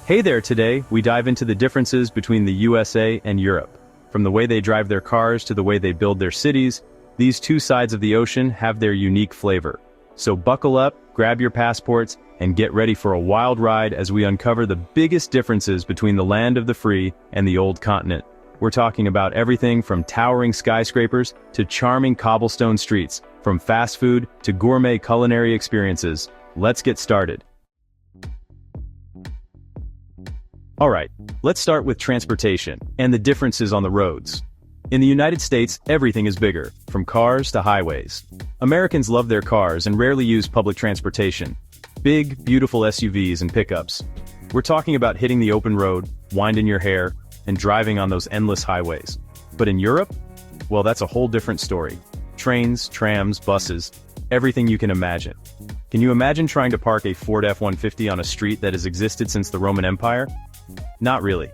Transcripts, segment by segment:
Hey there, today we dive into the differences between the USA and Europe. From the way they drive their cars to the way they build their cities, these two sides of the ocean have their unique flavor. So buckle up, grab your passports, and get ready for a wild ride as we uncover the biggest differences between the land of the free and the old continent. We're talking about everything from towering skyscrapers to charming cobblestone streets, from fast food to gourmet culinary experiences. Let's get started. Alright, let's start with transportation and the differences on the roads. In the United States, everything is bigger, from cars to highways. Americans love their cars and rarely use public transportation. Big, beautiful SUVs and pickups. We're talking about hitting the open road, winding your hair, and driving on those endless highways. But in Europe? Well, that's a whole different story. Trains, trams, buses, everything you can imagine. Can you imagine trying to park a Ford F-150 on a street that has existed since the Roman Empire? Not really.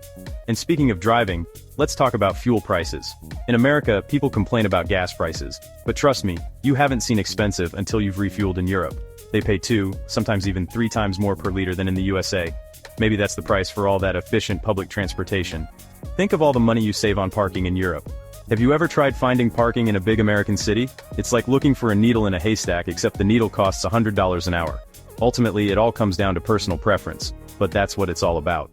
And speaking of driving, let's talk about fuel prices. In America, people complain about gas prices. But trust me, you haven't seen expensive until you've refueled in Europe. They pay 2, sometimes even 3 times more per liter than in the USA. Maybe that's the price for all that efficient public transportation. Think of all the money you save on parking in Europe. Have you ever tried finding parking in a big American city? It's like looking for a needle in a haystack, except the needle costs $100 an hour. Ultimately, it all comes down to personal preference. But that's what it's all about.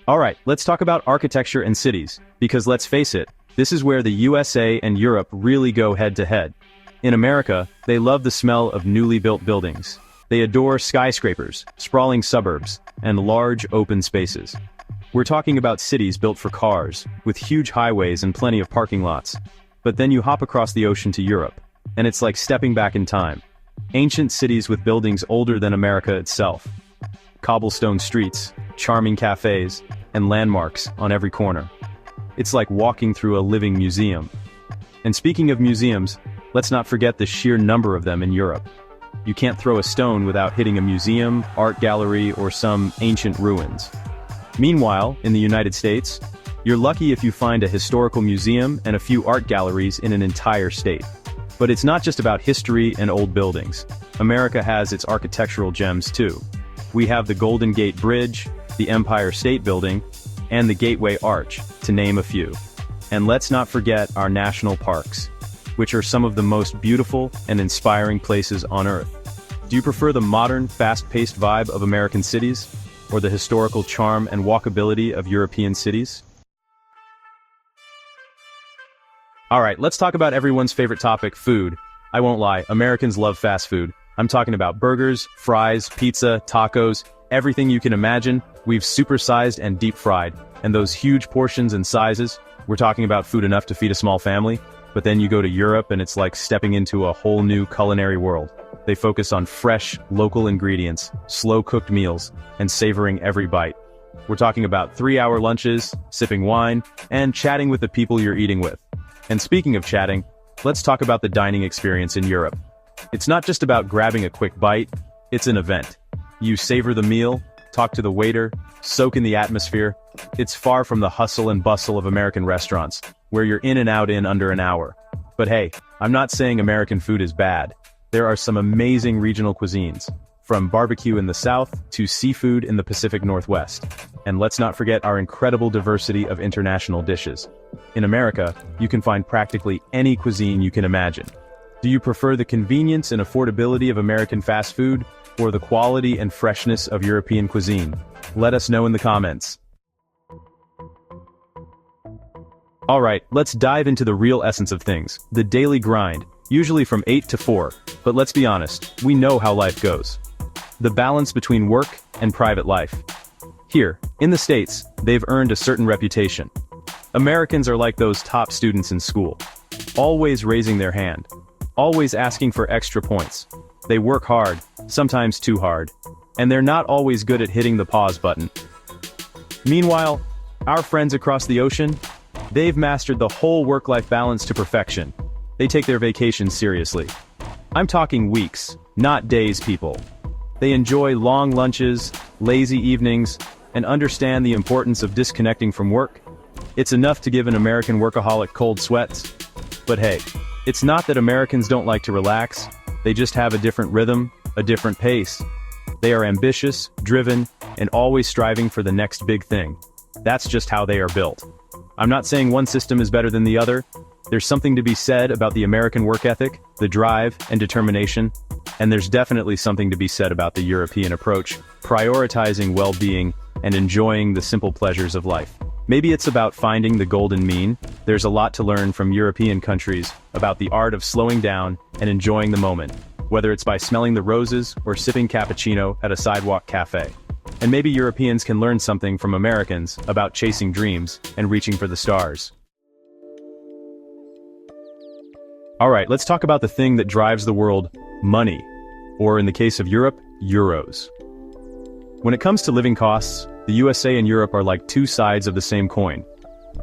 Alright, let's talk about architecture and cities, because let's face it, this is where the USA and Europe really go head-to-head. In America, they love the smell of newly built buildings. They adore skyscrapers, sprawling suburbs, and large open spaces. We're talking about cities built for cars, with huge highways and plenty of parking lots. But then you hop across the ocean to Europe, and it's like stepping back in time. Ancient cities with buildings older than America itself. Cobblestone streets, charming cafes, and landmarks on every corner. It's like walking through a living museum. And speaking of museums, let's not forget the sheer number of them in Europe. You can't throw a stone without hitting a museum, art gallery, or some ancient ruins. Meanwhile, in the United States, you're lucky if you find a historical museum and a few art galleries in an entire state. But it's not just about history and old buildings. America has its architectural gems too. We have the Golden Gate Bridge, the Empire State Building, and the Gateway Arch, to name a few. And let's not forget our national parks, which are some of the most beautiful and inspiring places on Earth. Do you prefer the modern, fast-paced vibe of American cities, or the historical charm and walkability of European cities? Alright, let's talk about everyone's favorite topic, food. I won't lie, Americans love fast food. I'm talking about burgers, fries, pizza, tacos, everything you can imagine, we've supersized and deep-fried. And those huge portions and sizes, we're talking about food enough to feed a small family. But then you go to Europe and it's like stepping into a whole new culinary world. They focus on fresh, local ingredients, slow-cooked meals, and savoring every bite. We're talking about 3-hour lunches, sipping wine, and chatting with the people you're eating with. And speaking of chatting, let's talk about the dining experience in Europe. It's not just about grabbing a quick bite, it's an event. You savor the meal, talk to the waiter, soak in the atmosphere. It's far from the hustle and bustle of American restaurants, where you're in and out in under an hour. But hey, I'm not saying American food is bad. There are some amazing regional cuisines, from barbecue in the South to seafood in the Pacific Northwest. And let's not forget our incredible diversity of international dishes. In America, you can find practically any cuisine you can imagine. Do you prefer the convenience and affordability of American fast food, or the quality and freshness of European cuisine? Let us know in the comments. Alright, let's dive into the real essence of things, the daily grind, usually from 8 to 4, but let's be honest, we know how life goes. The balance between work and private life. Here, in the States, they've earned a certain reputation. Americans are like those top students in school, always raising their hand, always asking for extra points. They work hard, sometimes too hard, and they're not always good at hitting the pause button. Meanwhile, our friends across the ocean, they've mastered the whole work-life balance to perfection. They take their vacations seriously. I'm talking weeks, not days, people. They enjoy long lunches, lazy evenings, and understand the importance of disconnecting from work. It's enough to give an American workaholic cold sweats. But hey, it's not that Americans don't like to relax, they just have a different rhythm, a different pace. They are ambitious, driven, and always striving for the next big thing. That's just how they are built. I'm not saying one system is better than the other. There's something to be said about the American work ethic, the drive and determination, and there's definitely something to be said about the European approach, prioritizing well-being and enjoying the simple pleasures of life. Maybe it's about finding the golden mean. There's a lot to learn from European countries about the art of slowing down and enjoying the moment, whether it's by smelling the roses or sipping cappuccino at a sidewalk cafe. And maybe Europeans can learn something from Americans about chasing dreams and reaching for the stars. Alright, let's talk about the thing that drives the world, money. Or in the case of Europe, euros. When it comes to living costs, the USA and Europe are like two sides of the same coin.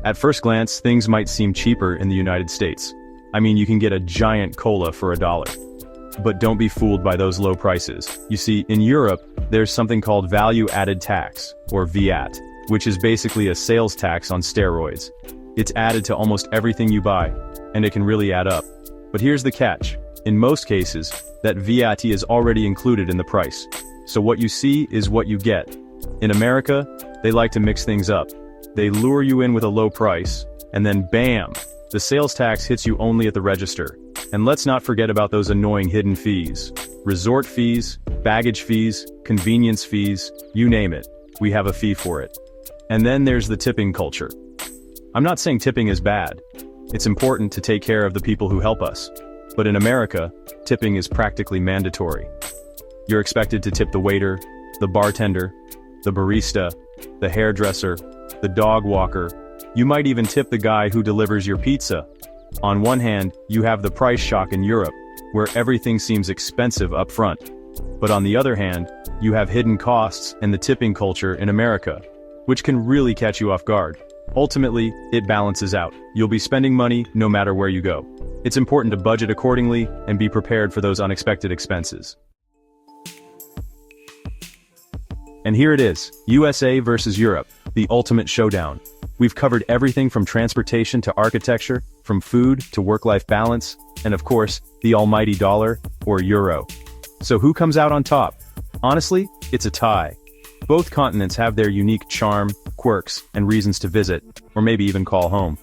At first glance, things might seem cheaper in the United States. I mean, you can get a giant cola for $1. But don't be fooled by those low prices. You see, in Europe, there's something called value-added tax, or VAT, which is basically a sales tax on steroids. It's added to almost everything you buy, and it can really add up. But here's the catch. In most cases, that VAT is already included in the price. So what you see is what you get. In America, they like to mix things up. They lure you in with a low price, and then bam! The sales tax hits you only at the register. And let's not forget about those annoying hidden fees. Resort fees, baggage fees, convenience fees, you name it. We have a fee for it. And then there's the tipping culture. I'm not saying tipping is bad. It's important to take care of the people who help us. But in America, tipping is practically mandatory. You're expected to tip the waiter, the bartender, the barista, the hairdresser, the dog walker. You might even tip the guy who delivers your pizza. On one hand, you have the price shock in Europe, where everything seems expensive up front. But on the other hand, you have hidden costs and the tipping culture in America, which can really catch you off guard. Ultimately, it balances out. You'll be spending money no matter where you go. It's important to budget accordingly and be prepared for those unexpected expenses. And here it is, USA versus Europe, the ultimate showdown. We've covered everything from transportation to architecture, from food to work-life balance, and of course, the almighty dollar, or euro. So who comes out on top? Honestly, it's a tie. Both continents have their unique charm, quirks, and reasons to visit, or maybe even call home.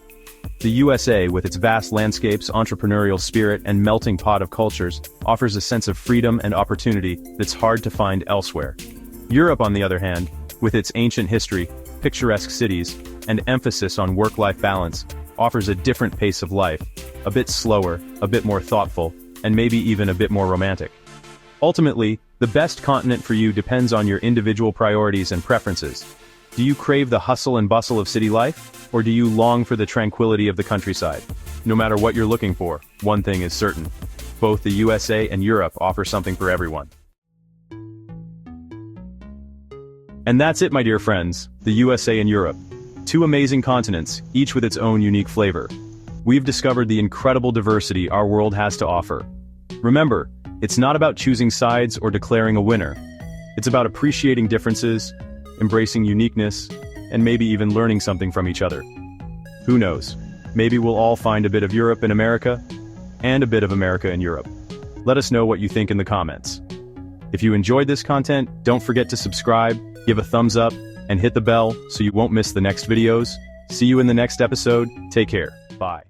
The USA, with its vast landscapes, entrepreneurial spirit, and melting pot of cultures, offers a sense of freedom and opportunity that's hard to find elsewhere. Europe, on the other hand, with its ancient history, picturesque cities, and emphasis on work-life balance, offers a different pace of life, a bit slower, a bit more thoughtful, and maybe even a bit more romantic. Ultimately, the best continent for you depends on your individual priorities and preferences. Do you crave the hustle and bustle of city life, or do you long for the tranquility of the countryside? No matter what you're looking for, one thing is certain. Both the USA and Europe offer something for everyone. And that's it, my dear friends, the USA and Europe. Two amazing continents, each with its own unique flavor. We've discovered the incredible diversity our world has to offer. Remember, it's not about choosing sides or declaring a winner. It's about appreciating differences, embracing uniqueness, and maybe even learning something from each other. Who knows? Maybe we'll all find a bit of Europe in America, and a bit of America in Europe. Let us know what you think in the comments. If you enjoyed this content, don't forget to subscribe, give a thumbs up, and hit the bell so you won't miss the next videos. See you in the next episode. Take care. Bye.